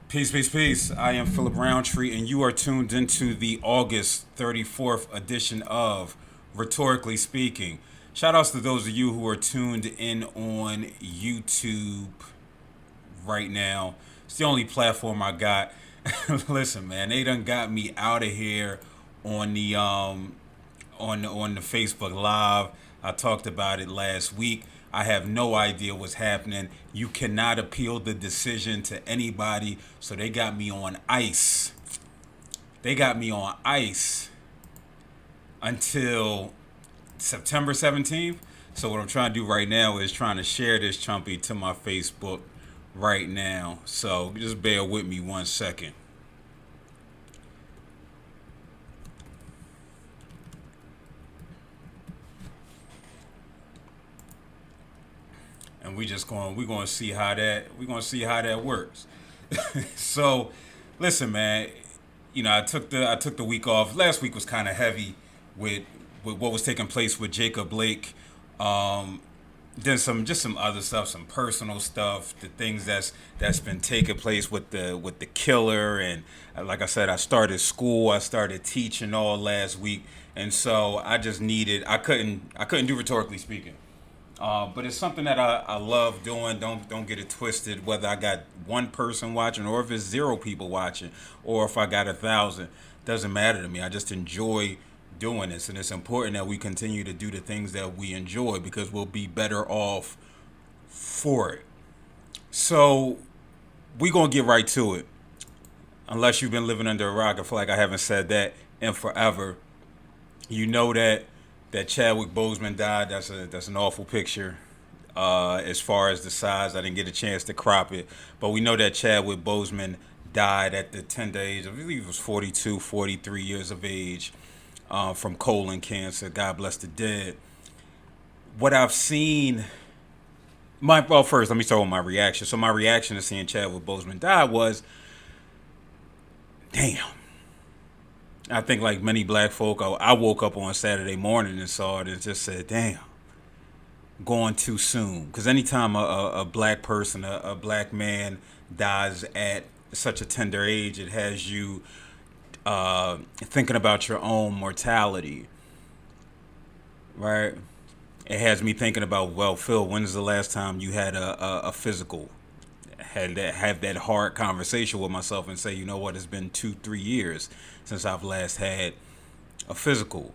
Peace, peace, peace. I am Phillip Roundtree, and you are tuned into the August 34th edition of Rhetorically Speaking. Shout outs to those of you who are tuned in on YouTube right now. It's the only platform I got. Listen, man, they done got me out of here on the Facebook Live. I talked about it last week. I have no idea what's happening. You cannot appeal the decision to anybody, so they got me on ice. They got me on ice until September 17th. So what I'm trying to do right now is trying to share this chumpy to my Facebook right now. So just bear with me 1 second. And we're going to see how that works. So, listen, man. I took the week off. Last week was kind of heavy with what was taking place with Jacob Blake. Um, then some other stuff, some personal stuff, the things that's been taking place with the killer, and like I said, I started school, I started teaching all last week, and so I couldn't do rhetorically speaking. But it's something that I love doing. Don't get it twisted. Whether I got one person watching or if it's zero people watching or if I got 1,000, doesn't matter to me. I just enjoy doing this, and it's important that we continue to do the things that we enjoy because we'll be better off for it. So we gonna get right to it. Unless you've been living under a rock, I feel like I haven't said that in forever. You know that Chadwick Boseman died. That's an awful picture. As far as the size, I didn't get a chance to crop it, but we know that Chadwick Boseman died at the tender age. I believe it was 42, 43 years of age, from colon cancer. God bless the dead. What I've seen, first let me start with my reaction. So my reaction to seeing Chadwick Boseman die was, damn. I think like many black folk, I woke up on Saturday morning and saw it and just said, damn, going too soon. Because anytime a black person, a black man dies at such a tender age, it has you thinking about your own mortality, right? It has me thinking about, well, Phil, when's the last time you had a physical? Have that hard conversation with myself and say, you know what, it's been 2-3 years since I've last had a physical,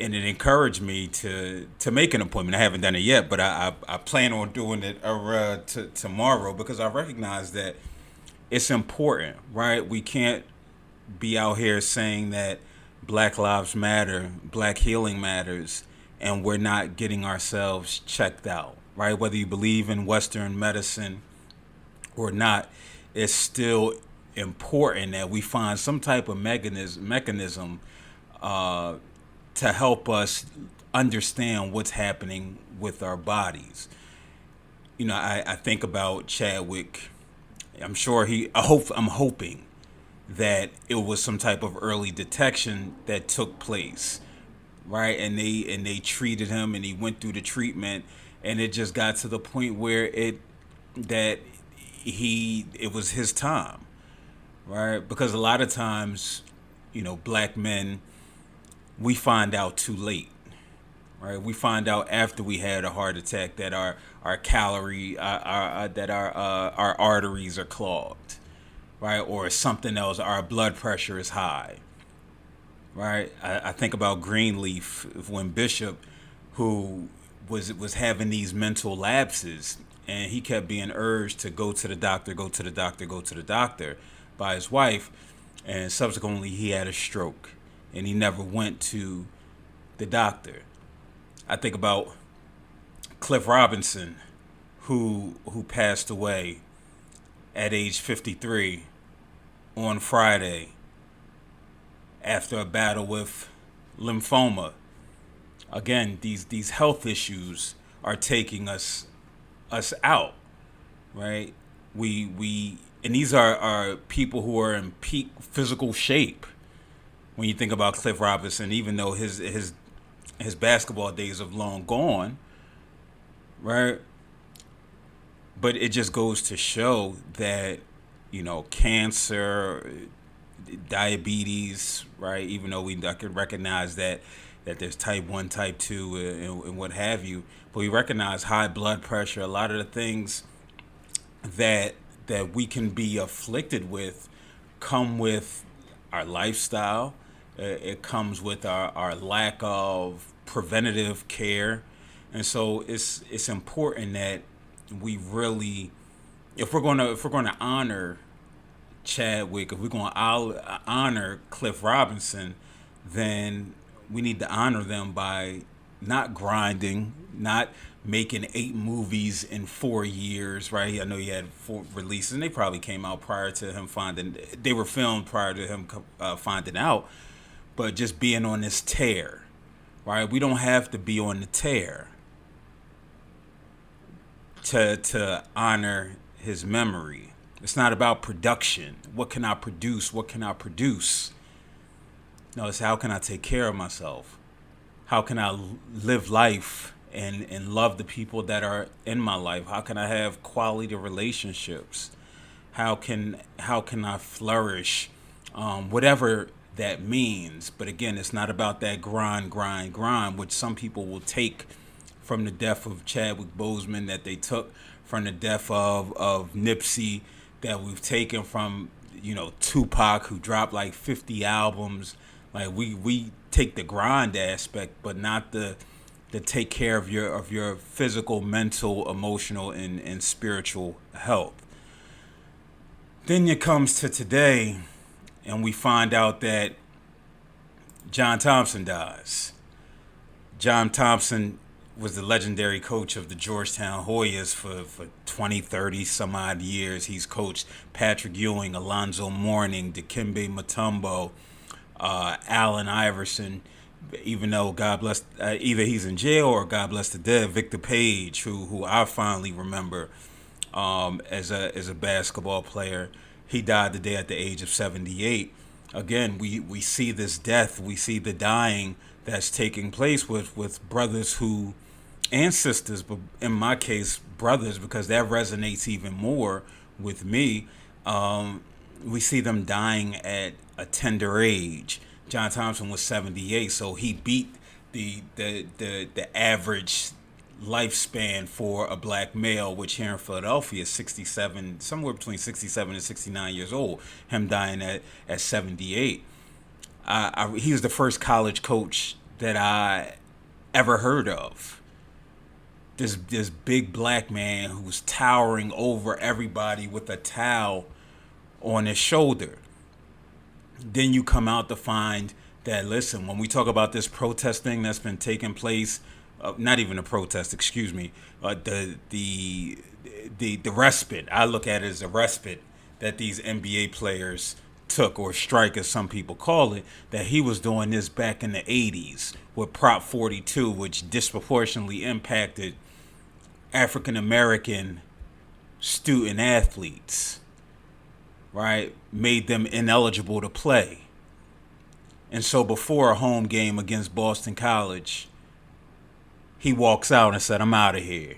and it encouraged me to make an appointment. I haven't done it yet, but I plan on doing it tomorrow because I recognize that it's important, right? We can't be out here saying that Black Lives Matter, Black healing matters, and we're not getting ourselves checked out, right? Whether you believe in Western medicine or not, it's still important that we find some type of mechanism to help us understand what's happening with our bodies. I think about Chadwick. I'm hoping that it was some type of early detection that took place, right? And they treated him, and he went through the treatment, and it just got to the point where it was his time, right? Because a lot of times, black men, we find out too late, right? We find out after we had a heart attack that our calorie, that our arteries are clogged, right? Or something else, our blood pressure is high, right? I think about Greenleaf when Bishop, who was having these mental lapses, and he kept being urged to go to the doctor, go to the doctor, go to the doctor by his wife, and subsequently he had a stroke, and he never went to the doctor. I think about Cliff Robinson, who passed away at age 53 on Friday after a battle with lymphoma. Again, these health issues are taking us out, right? We and these are people who are in peak physical shape. When you think about Cliff Robinson, even though his basketball days have long gone, right? But it just goes to show that cancer, diabetes, right? Even though I could recognize that there's type 1, type 2, and what have you, but we recognize high blood pressure, a lot of the things that we can be afflicted with come with our lifestyle. It comes with our lack of preventative care, and so it's important that we really, if we're gonna honor Chadwick, if we're gonna honor Cliff Robinson, then we need to honor them by not grinding, not making 8 movies in 4 years, right? I know he had 4 releases, and they probably came out prior to him finding. They were filmed prior to him finding out, but just being on this tear, right? We don't have to be on the tear to honor his memory. It's not about production. What can I produce? What can I produce? No, it's how can I take care of myself? How can I live life and love the people that are in my life? How can I have quality relationships? How can I flourish? Whatever that means. But again, it's not about that grind, which some people will take from the death of Chadwick Boseman, that they took from the death of Nipsey, that we've taken from Tupac, who dropped like 50 albums. Like we take the grind aspect, but not the take care of your physical, mental, emotional, and spiritual health. Then it comes to today, and we find out that John Thompson dies. John Thompson was the legendary coach of the Georgetown Hoyas for 20, 30 some odd years. He's coached Patrick Ewing, Alonzo Mourning, Dikembe Mutombo, Allen Iverson, even though God bless, either he's in jail or God bless the dead, Victor Page, who I fondly remember as a basketball player. He died today at the age of 78. Again, we see this death, we see the dying that's taking place with brothers who, and sisters, but in my case, brothers, because that resonates even more with me. We see them dying at a tender age. John Thompson was 78, so he beat the average lifespan for a black male, which here in Philadelphia is 67, somewhere between 67 and 69 years old. Him dying at 78. He was the first college coach that I ever heard of. This big black man who was towering over everybody with a towel on his shoulder. Then you come out to find that, listen, when we talk about this protest thing that's been taking place, not even a protest, excuse me, the respite, I look at it as a respite that these NBA players took, or strike as some people call it, that he was doing this back in the 80s with Prop 42, which disproportionately impacted African American student athletes, right? Made them ineligible to play. And so before a home game against Boston College, he walks out and said, "I'm out of here,"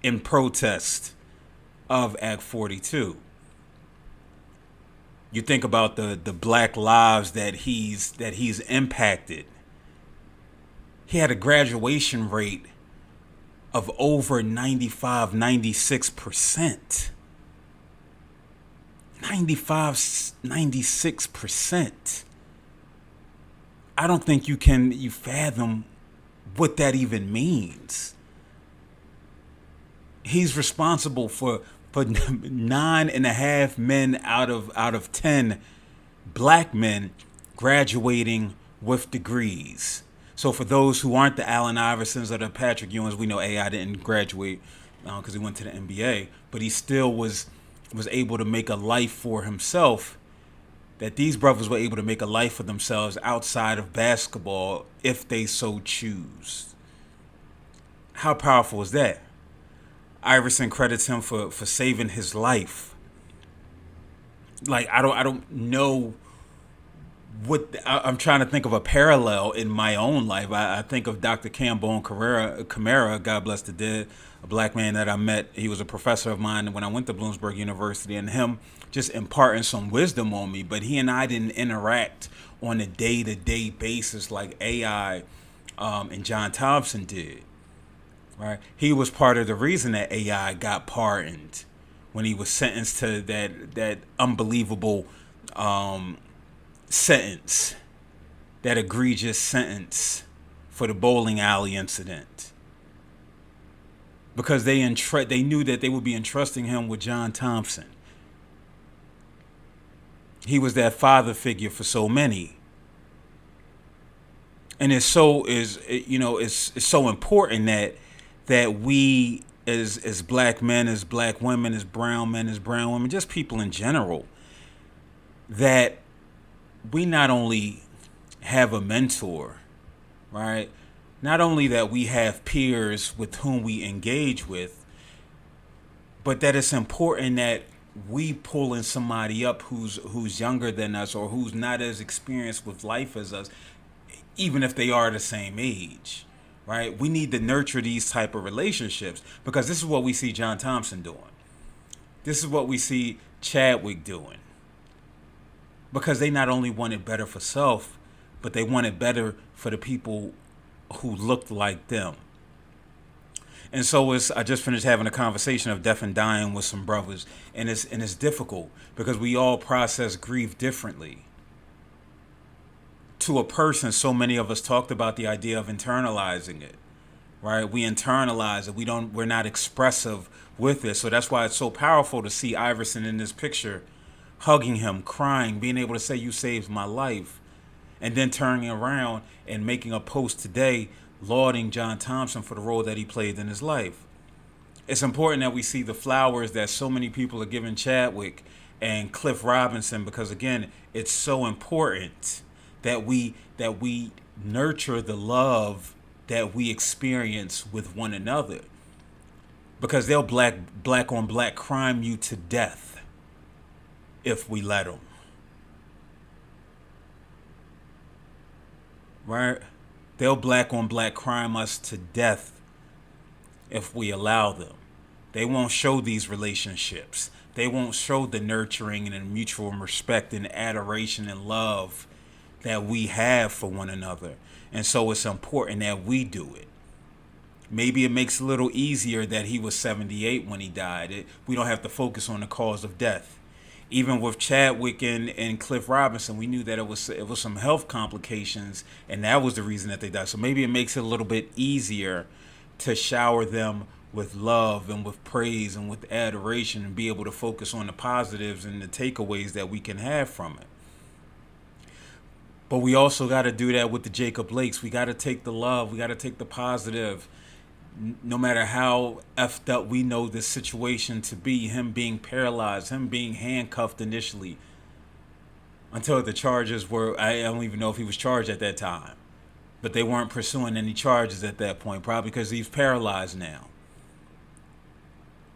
in protest of Act 42. You think about the black lives that he's impacted. He had a graduation rate of over 95, 96%. 95, 96%. I don't think you fathom what that even means. He's responsible for 9.5 men out of 10 black men graduating with degrees. So for those who aren't the Allen Iversons or the Patrick Ewings, we know AI didn't graduate because he went to the NBA, but he still was able to make a life for himself. That these brothers were able to make a life for themselves outside of basketball if they so choose. How powerful is that? Iverson credits him for saving his life. Like, I don't know I'm trying to think of a parallel in my own life. I think of Dr. Cambone Camara, God bless the dead, a black man that I met. He was a professor of mine when I went to Bloomsburg University, and him just imparting some wisdom on me. But he and I didn't interact on a day-to-day basis like AI and John Thompson did. Right? He was part of the reason that AI got pardoned when he was sentenced to that unbelievable sentence, that egregious sentence for the bowling alley incident, because they knew that they would be entrusting him with John Thompson. He was that father figure for so many, and it's so important that we as black men, as black women, as brown men, as brown women, just people in general, that we not only have a mentor, right? Not only that we have peers with whom we engage with, but that it's important that we pull in somebody up who's younger than us or who's not as experienced with life as us, even if they are the same age, right? We need to nurture these type of relationships, because this is what we see John Thompson doing. This is what we see Chadwick doing. Because they not only wanted better for self, but they wanted better for the people who looked like them. And so I just finished having a conversation of death and dying with some brothers, and it's difficult because we all process grief differently. To a person, so many of us talked about the idea of internalizing it, right? We internalize it. We're not expressive with it. So that's why it's so powerful to see Iverson in this picture, hugging him, crying, being able to say, "You saved my life," and then turning around and making a post today lauding John Thompson for the role that he played in his life. It's important that we see the flowers that so many people are giving Chadwick and Cliff Robinson, because again, it's so important that we nurture the love that we experience with one another, because they'll black on black crime you to death if we let them. Right? They'll black on black crime us to death if we allow them. They won't show these relationships. They won't show the nurturing and the mutual respect and adoration and love that we have for one another. And so it's important that we do it. Maybe it makes it a little easier that he was 78 when he died. We don't have to focus on the cause of death. Even with Chadwick and Cliff Robinson, we knew that it was some health complications, and that was the reason that they died. So maybe it makes it a little bit easier to shower them with love and with praise and with adoration, and be able to focus on the positives and the takeaways that we can have from it. But we also got to do that with the Jacob Lakes. We got to take the love. We got to take the positive. No matter how effed up we know this situation to be, him being paralyzed, him being handcuffed initially, until the charges were, I don't even know if he was charged at that time, but they weren't pursuing any charges at that point, probably because he's paralyzed now.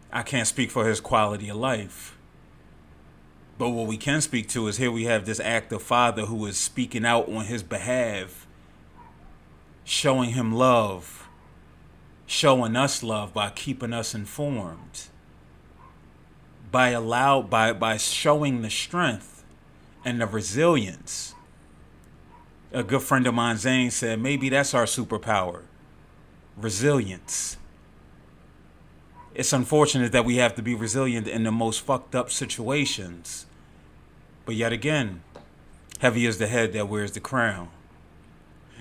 I can't speak for his quality of life. But what we can speak to is, here we have this active father who is speaking out on his behalf, showing him love, showing us love by keeping us informed, by showing the strength and the resilience. A good friend of mine, Zane, said maybe that's our superpower, resilience. It's unfortunate that we have to be resilient in the most fucked up situations. But yet again, heavy is the head that wears the crown.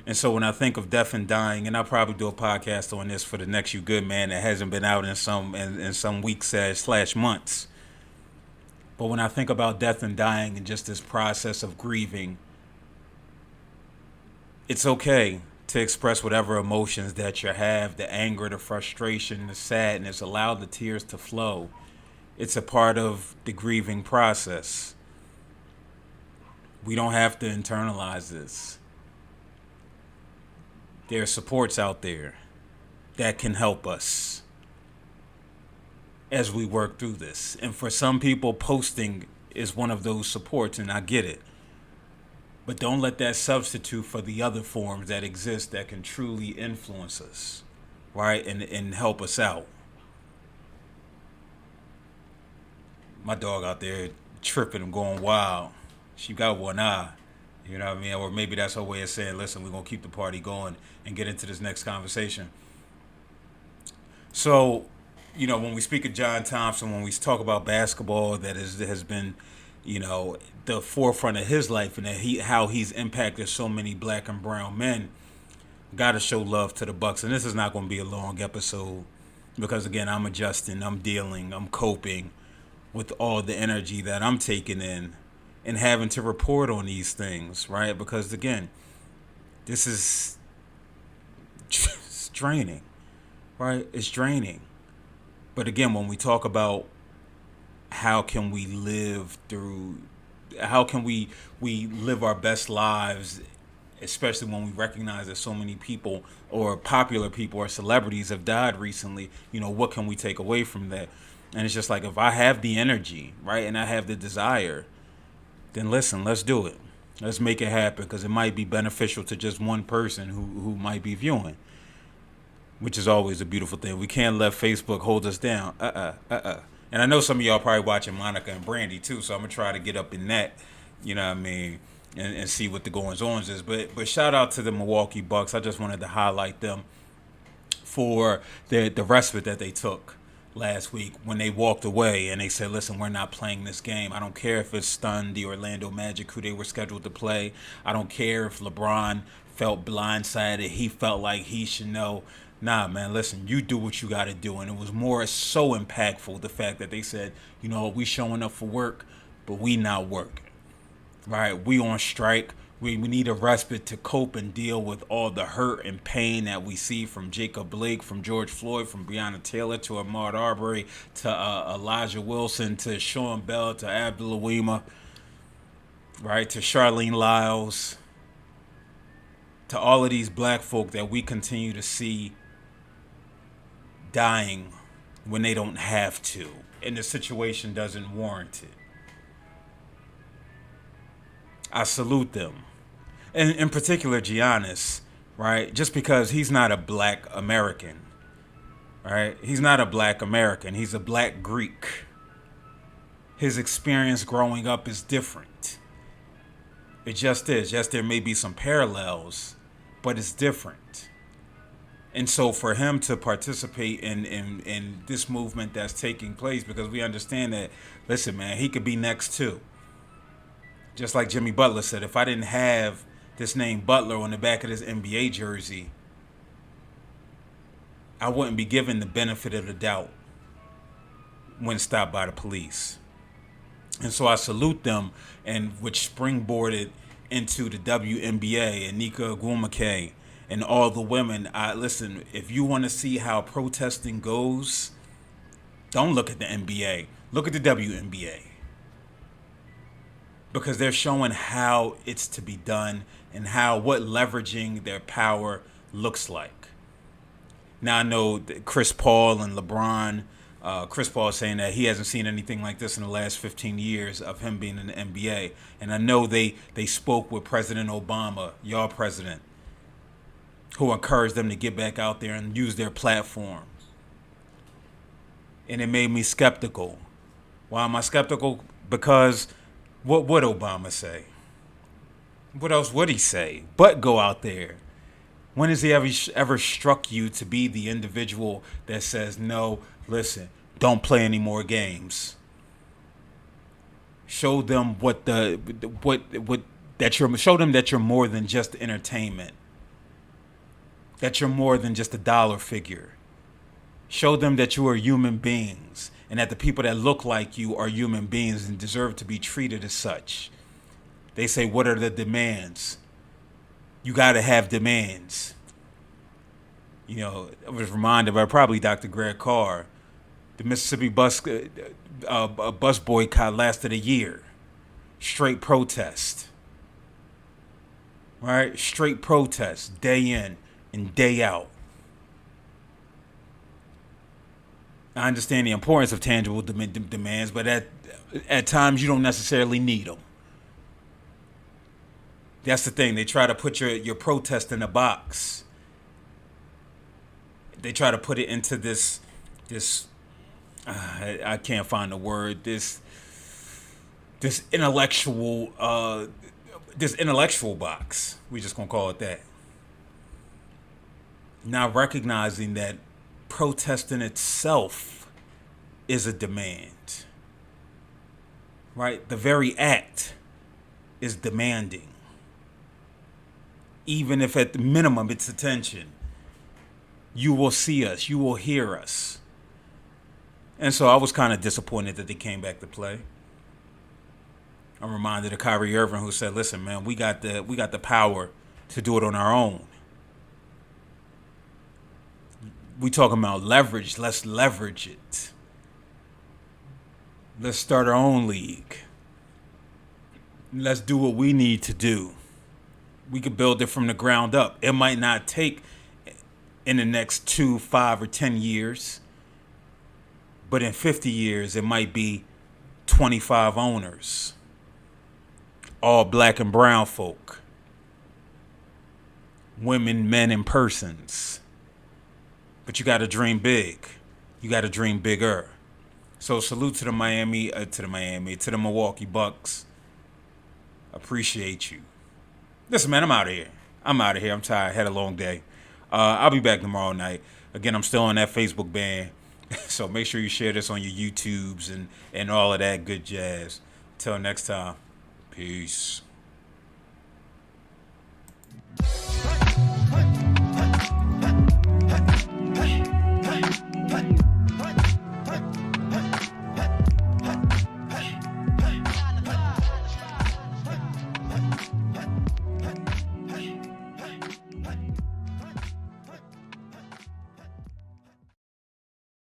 And so when I think of death and dying, and I'll probably do a podcast on this for the next You Good Man that hasn't been out in some weeks / months. But when I think about death and dying and just this process of grieving, it's okay to express whatever emotions that you have, the anger, the frustration, the sadness. Allow the tears to flow. It's a part of the grieving process. We don't have to internalize this. There are supports out there that can help us as we work through this. And for some people, posting is one of those supports, and I get it. But don't let that substitute for the other forms that exist that can truly influence us, right? And help us out. My dog out there tripping and going wild. She got one eye. You know what I mean? Or maybe that's her way of saying, listen, we're going to keep the party going and get into this next conversation. So, when we speak of John Thompson, when we talk about basketball, has been, the forefront of his life, and how he's impacted so many black and brown men. Got to show love to the Bucks, and this is not going to be a long episode because again, I'm adjusting, I'm dealing, I'm coping with all the energy that I'm taking in and having to report on these things, right? Because again, this is it's draining, right? It's draining. But again, when we talk about how can we live our best lives, especially when we recognize that so many people or popular people or celebrities have died recently, what can we take away from that? And it's just like, if I have the energy, right, and I have the desire, then listen, let's do it. Let's make it happen, because it might be beneficial to just one person who might be viewing, which is always a beautiful thing. We can't let Facebook hold us down. And I know some of y'all probably watching Monica and Brandy too, so I'm going to try to get up in that, you know what I mean, and see what the goings-ons is. But shout out to the Milwaukee Bucks. I just wanted to highlight them for the respite that they took last week when they walked away and they said, listen, we're not playing this game. I don't care if it stunned the Orlando Magic, who they were scheduled to play. I don't care if LeBron felt blindsided. He felt like he should know. Nah, man, listen, you do what you got to do. And it was so impactful, the fact that they said, we showing up for work, but we not working. Right? We on strike. We need a respite to cope and deal with all the hurt and pain that we see from Jacob Blake, from George Floyd, from Breonna Taylor to Ahmaud Arbery, to Elijah Wilson, to Sean Bell, to Abdul Awima, right, to Charlene Lyles, to all of these black folk that we continue to see dying when they don't have to, and the situation doesn't warrant it. I salute them. And in particular, Giannis, right? Just because he's not a black American, right? He's not a black American. He's a black Greek. His experience growing up is different. It just is. Yes, there may be some parallels, but it's different. And so for him to participate in this movement that's taking place, because we understand that, listen, man, he could be next too. Just like Jimmy Butler said, if I didn't have this name Butler on the back of this NBA jersey, I wouldn't be given the benefit of the doubt when stopped by the police. And so I salute them, and which springboarded into the WNBA and Nika Agumake and all the women. Listen, if you want to see how protesting goes, don't look at the NBA. Look at the WNBA. Because they're showing how it's to be done and what leveraging their power looks like. Now I know that Chris Paul and LeBron, Chris Paul is saying that he hasn't seen anything like this in the last 15 years of him being in the NBA. And I know they spoke with President Obama, y'all president, who encouraged them to get back out there and use their platform. And it made me skeptical. Why am I skeptical? Because what would Obama say? What else would he say but go out there? When has he ever struck you to be the individual that says, no, listen, don't play any more games? Show them show them that you're more than just entertainment. That you're more than just a dollar figure. Show them that you are human beings, and that the people that look like you are human beings and deserve to be treated as such. They say, what are the demands? You got to have demands. I was reminded by probably Dr. Greg Carr. The Mississippi bus boycott lasted a year. Straight protest. Right? Straight protest, day in and day out. I understand the importance of tangible demands, but at times you don't necessarily need them. That's the thing. They try to put your protest in a box. They try to put it into this I can't find the word, this intellectual box. We just gonna call it that. Not recognizing that protesting itself is a demand. Right? The very act is demanding. Even if at the minimum it's attention. You will see us, you will hear us. And so I was kind of disappointed that they came back to play. I'm reminded of Kyrie Irving, who said, listen, man, we got the power to do it on our own. We talking about leverage. Let's leverage it. Let's start our own league. Let's do what we need to do. We could build it from the ground up. It might not take in the next 2, 5, or 10 years, but in 50 years, it might be 25 owners, all black and brown folk, women, men, and persons. But you got to dream big. You got to dream bigger. So salute to the Milwaukee Bucks. Appreciate you. Listen, man, I'm out of here. I'm tired. Had a long day. I'll be back tomorrow night. Again, I'm still on that Facebook ban. So make sure you share this on your YouTubes and all of that good jazz. Till next time. Peace.